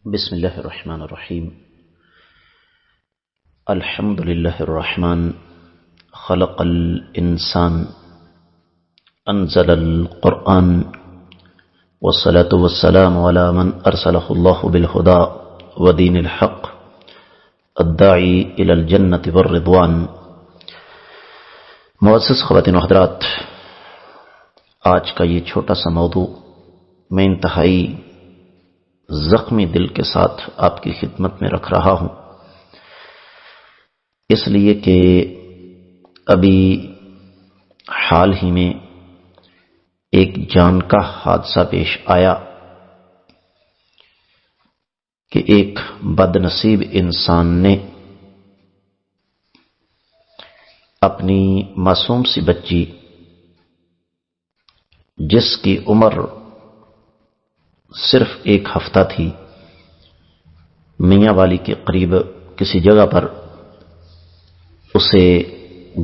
بسم الله الرحمن الرحيم. الحمد لله الرحمن خلق الإنسان أنزل القرآن والصلاة والسلام على من أرسله الله بالهدى ودين الحق الداعي إلى الجنة والرضوان. معزز خواتین و حضرات، آج کا یہ چھوٹا سا موضوع میں انتہائی زخمی دل کے ساتھ آپ کی خدمت میں رکھ رہا ہوں، اس لیے کہ ابھی حال ہی میں ایک جان کا حادثہ پیش آیا کہ ایک بد نصیب انسان نے اپنی معصوم سی بچی، جس کی عمر صرف 1 ہفتہ تھی، میاں والی کے قریب کسی جگہ پر اسے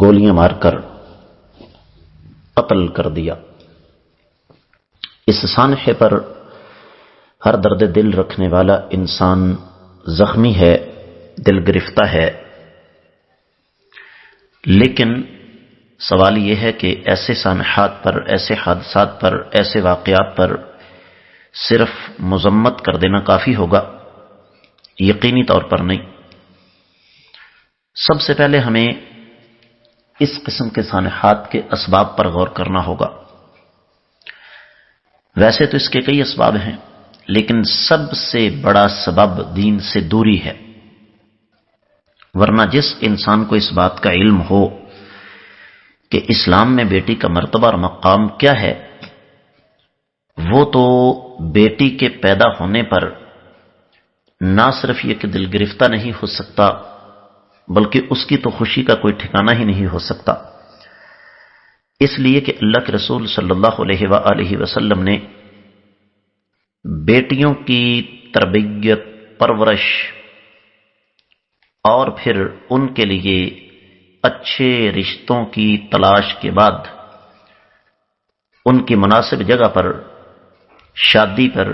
گولیاں مار کر قتل کر دیا۔ اس سانحے پر ہر درد دل رکھنے والا انسان زخمی ہے، دل گرفتہ ہے، لیکن سوال یہ ہے کہ ایسے سانحات پر، ایسے حادثات پر، ایسے واقعات پر صرف مذمت کر دینا کافی ہوگا؟ یقینی طور پر نہیں۔ سب سے پہلے ہمیں اس قسم کے سانحات کے اسباب پر غور کرنا ہوگا۔ ویسے تو اس کے کئی اسباب ہیں، لیکن سب سے بڑا سبب دین سے دوری ہے، ورنہ جس انسان کو اس بات کا علم ہو کہ اسلام میں بیٹی کا مرتبہ اور مقام کیا ہے، وہ تو بیٹی کے پیدا ہونے پر نہ صرف یہ کہ دل گرفتہ نہیں ہو سکتا، بلکہ اس کی تو خوشی کا کوئی ٹھکانہ ہی نہیں ہو سکتا، اس لیے کہ اللہ کے رسول صلی اللہ علیہ وآلہ وسلم نے بیٹیوں کی تربیت، پرورش اور پھر ان کے لیے اچھے رشتوں کی تلاش کے بعد ان کی مناسب جگہ پر، شادی پر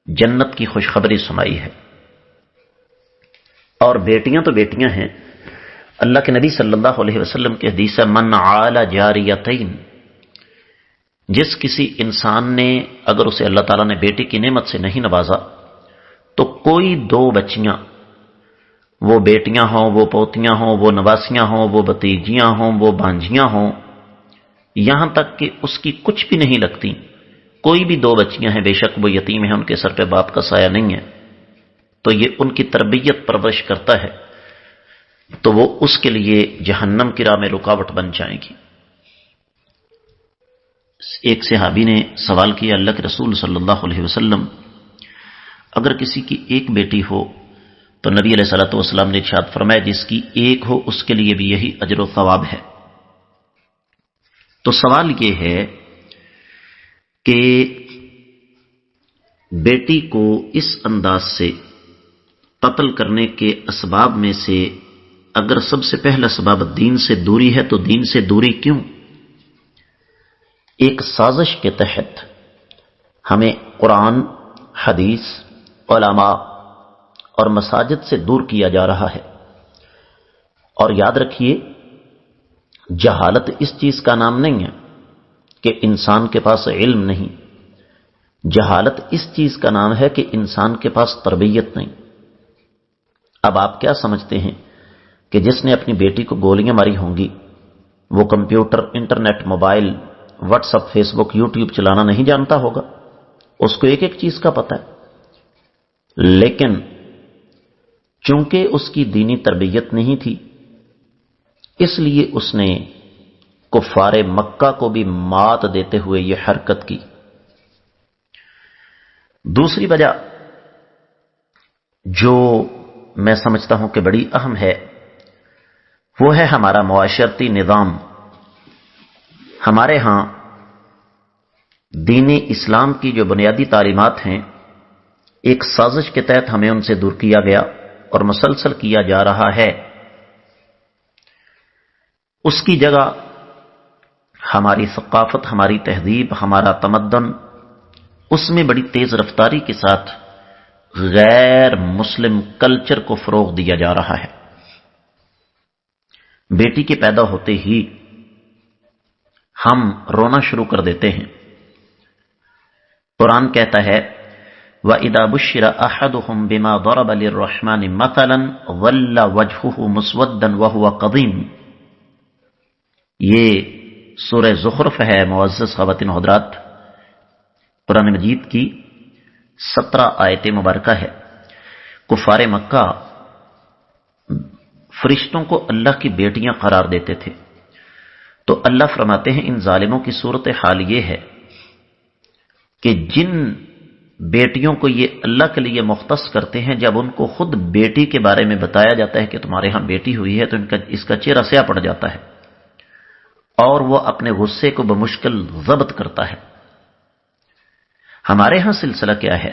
جنت کی خوشخبری سنائی ہے۔ اور بیٹیاں تو بیٹیاں ہیں۔ اللہ کے نبی صلی اللہ علیہ وسلم کی حدیث ہے، من عال جاریتین، جس کسی انسان نے، اگر اسے اللہ تعالیٰ نے بیٹی کی نعمت سے نہیں نوازا، تو کوئی 2 بچیاں، وہ بیٹیاں ہوں، وہ پوتیاں ہوں، وہ نواسیاں ہوں، وہ بھتیجیاں ہوں، وہ بھانجیاں ہوں، یہاں تک کہ اس کی کچھ بھی نہیں لگتی، کوئی بھی 2 بچیاں ہیں، بے شک وہ یتیم ہیں، ان کے سر پہ باپ کا سایہ نہیں ہے، تو یہ ان کی تربیت پرورش کرتا ہے، تو وہ اس کے لیے جہنم کی راہ میں رکاوٹ بن جائے گی۔ ایک صحابی نے سوال کیا، اللہ کے رسول صلی اللہ علیہ وسلم، اگر کسی کی ایک بیٹی ہو تو نبی علیہ الصلوۃ والسلام نے ارشاد فرمایا، جس کی ایک ہو اس کے لیے بھی یہی اجر و ثواب ہے۔ تو سوال یہ ہے کہ بیٹی کو اس انداز سے قتل کرنے کے اسباب میں سے اگر سب سے پہلا سبب دین سے دوری ہے، تو دین سے دوری کیوں؟ ایک سازش کے تحت ہمیں قرآن، حدیث، علماء اور مساجد سے دور کیا جا رہا ہے۔ اور یاد رکھیے، جہالت اس چیز کا نام نہیں ہے کہ انسان کے پاس علم نہیں، جہالت اس چیز کا نام ہے کہ انسان کے پاس تربیت نہیں۔ اب آپ کیا سمجھتے ہیں کہ جس نے اپنی بیٹی کو گولیاں ماری ہوں گی، وہ computer, internet, mobile, WhatsApp, Facebook, YouTube چلانا نہیں جانتا ہوگا؟ اس کو ایک ایک چیز کا پتہ ہے، لیکن چونکہ اس کی دینی تربیت نہیں تھی، اس لیے اس نے کفار مکہ کو بھی مات دیتے ہوئے یہ حرکت کی۔ دوسری وجہ جو میں سمجھتا ہوں کہ بڑی اہم ہے، وہ ہے ہمارا معاشرتی نظام۔ ہمارے ہاں دین اسلام کی جو بنیادی تعلیمات ہیں، ایک سازش کے تحت ہمیں ان سے دور کیا گیا اور مسلسل کیا جا رہا ہے۔ اس کی جگہ ہماری ثقافت، ہماری تہذیب، ہمارا تمدن، اس میں بڑی تیز رفتاری کے ساتھ غیر مسلم کلچر کو فروغ دیا جا رہا ہے۔ بیٹی کے پیدا ہوتے ہی ہم رونا شروع کر دیتے ہیں۔ قرآن کہتا ہے وَإِذَا بُشِّرَ أَحَدُهُم بِمَا ضَرَبَ لِلرَّحْمَنِ مَثَلًا ظَلَّ وَجْهُهُ مُسْوَدًّا وَهُوَ كَظِيمٌ۔ یہ سورہ زخرف ہے معزز خواتین و حضرات، قرآن مجید کی 17 آیت مبارکہ ہے۔ کفار مکہ فرشتوں کو اللہ کی بیٹیاں قرار دیتے تھے، تو اللہ فرماتے ہیں ان ظالموں کی صورت حال یہ ہے کہ جن بیٹیوں کو یہ اللہ کے لیے مختص کرتے ہیں، جب ان کو خود بیٹی کے بارے میں بتایا جاتا ہے کہ تمہارے ہاں بیٹی ہوئی ہے تو اس کا چہرہ سیاہ پڑ جاتا ہے اور وہ اپنے غصے کو بمشکل ضبط کرتا ہے۔ ہمارے ہاں سلسلہ کیا ہے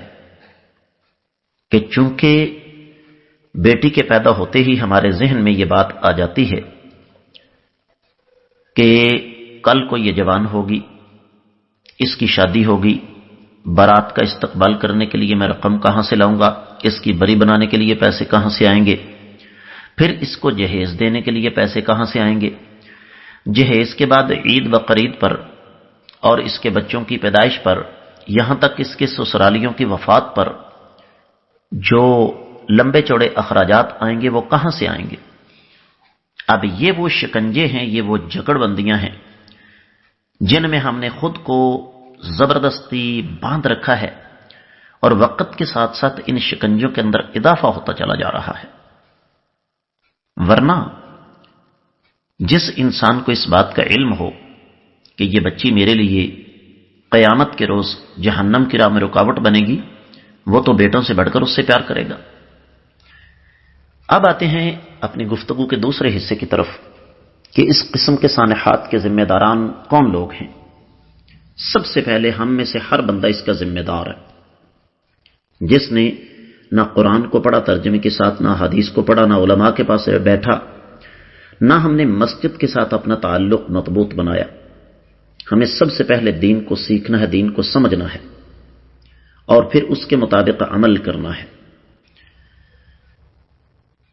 کہ چونکہ بیٹی کے پیدا ہوتے ہی ہمارے ذہن میں یہ بات آ جاتی ہے کہ کل کو یہ جوان ہوگی، اس کی شادی ہوگی، بارات کا استقبال کرنے کے لیے میں رقم کہاں سے لاؤں گا، اس کی بری بنانے کے لیے پیسے کہاں سے آئیں گے، پھر اس کو جہیز دینے کے لیے پیسے کہاں سے آئیں گے، جہیز کے بعد عید بقرعید پر اور اس کے بچوں کی پیدائش پر، یہاں تک اس کے سسرالیوں کی وفات پر جو لمبے چوڑے اخراجات آئیں گے وہ کہاں سے آئیں گے۔ اب یہ وہ شکنجے ہیں، یہ وہ جکڑ بندیاں ہیں جن میں ہم نے خود کو زبردستی باندھ رکھا ہے، اور وقت کے ساتھ ساتھ ان شکنجوں کے اندر اضافہ ہوتا چلا جا رہا ہے۔ ورنہ جس انسان کو اس بات کا علم ہو کہ یہ بچی میرے لیے قیامت کے روز جہنم کی راہ میں رکاوٹ بنے گی، وہ تو بیٹوں سے بڑھ کر اس سے پیار کرے گا۔ اب آتے ہیں اپنی گفتگو کے دوسرے حصے کی طرف کہ اس قسم کے سانحات کے ذمہ داران کون لوگ ہیں۔ سب سے پہلے ہم میں سے ہر بندہ اس کا ذمہ دار ہے، جس نے نہ قرآن کو پڑھا ترجمے کے ساتھ، نہ حدیث کو پڑھا، نہ علماء کے پاس بیٹھا، نہ ہم نے مسجد کے ساتھ اپنا تعلق مضبوط بنایا۔ ہمیں سب سے پہلے دین کو سیکھنا ہے، دین کو سمجھنا ہے، اور پھر اس کے مطابق عمل کرنا ہے۔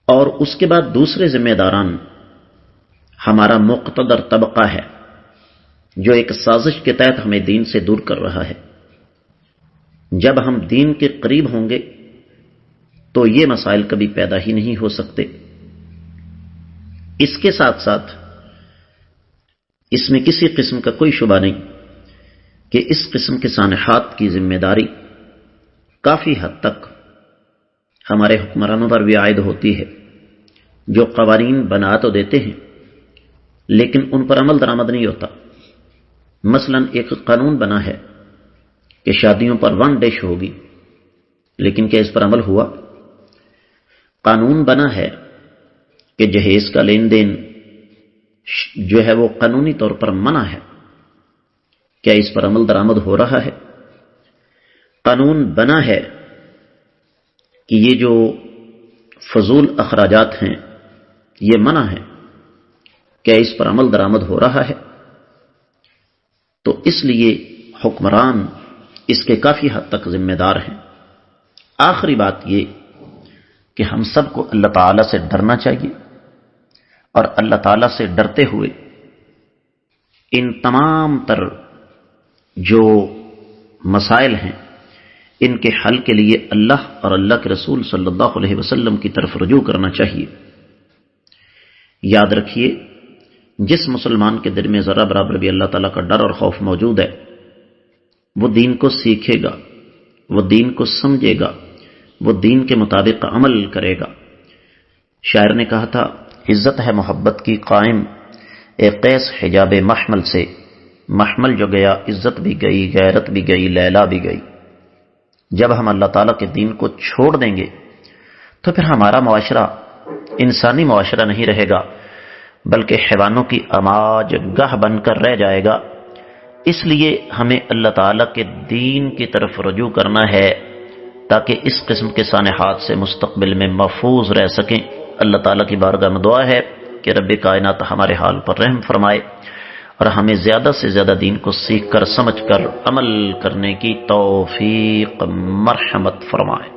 اور اس کے بعد دوسرے ذمہ داران ہمارا مقتدر طبقہ ہے، جو ایک سازش کے تحت ہمیں دین سے دور کر رہا ہے۔ جب ہم دین کے قریب ہوں گے تو یہ مسائل کبھی پیدا ہی نہیں ہو سکتے۔ اس کے ساتھ ساتھ اس میں کسی قسم کا کوئی شبہ نہیں کہ اس قسم کے سانحات کی ذمہ داری کافی حد تک ہمارے حکمرانوں پر بھی عائد ہوتی ہے، جو قوانین بنا تو دیتے ہیں لیکن ان پر عمل درآمد نہیں ہوتا۔ مثلا ایک قانون بنا ہے کہ شادیوں پر 1 ڈش ہوگی، لیکن کیا اس پر عمل ہوا؟ قانون بنا ہے کہ جہیز کا لین دین جو ہے وہ قانونی طور پر منع ہے، کیا اس پر عمل درآمد ہو رہا ہے؟ قانون بنا ہے کہ یہ جو فضول اخراجات ہیں یہ منع ہے، کیا اس پر عمل درآمد ہو رہا ہے؟ تو اس لیے حکمران اس کے کافی حد تک ذمہ دار ہیں۔ آخری بات یہ کہ ہم سب کو اللہ تعالیٰ سے ڈرنا چاہیے، اور اللہ تعالیٰ سے ڈرتے ہوئے ان تمام تر جو مسائل ہیں ان کے حل کے لیے اللہ اور اللہ کے رسول صلی اللہ علیہ وسلم کی طرف رجوع کرنا چاہیے۔ یاد رکھیے، جس مسلمان کے دل میں ذرہ برابر بھی اللہ تعالیٰ کا ڈر اور خوف موجود ہے، وہ دین کو سیکھے گا، وہ دین کو سمجھے گا، وہ دین کے مطابق عمل کرے گا۔ شاعر نے کہا تھا، عزت ہے محبت کی قائم اے قیس حجاب محمل سے، محمل جو گیا عزت بھی گئی، غیرت بھی گئی، لیلا بھی گئی۔ جب ہم اللہ تعالیٰ کے دین کو چھوڑ دیں گے تو پھر ہمارا معاشرہ انسانی معاشرہ نہیں رہے گا، بلکہ حیوانوں کی اماج گاہ بن کر رہ جائے گا۔ اس لیے ہمیں اللہ تعالیٰ کے دین کی طرف رجوع کرنا ہے تاکہ اس قسم کے سانحات سے مستقبل میں محفوظ رہ سکیں۔ اللہ تعالیٰ کی بارگاہ میں دعا ہے کہ رب کائنات ہمارے حال پر رحم فرمائے اور ہمیں زیادہ سے زیادہ دین کو سیکھ کر، سمجھ کر عمل کرنے کی توفیق مرحمت فرمائے۔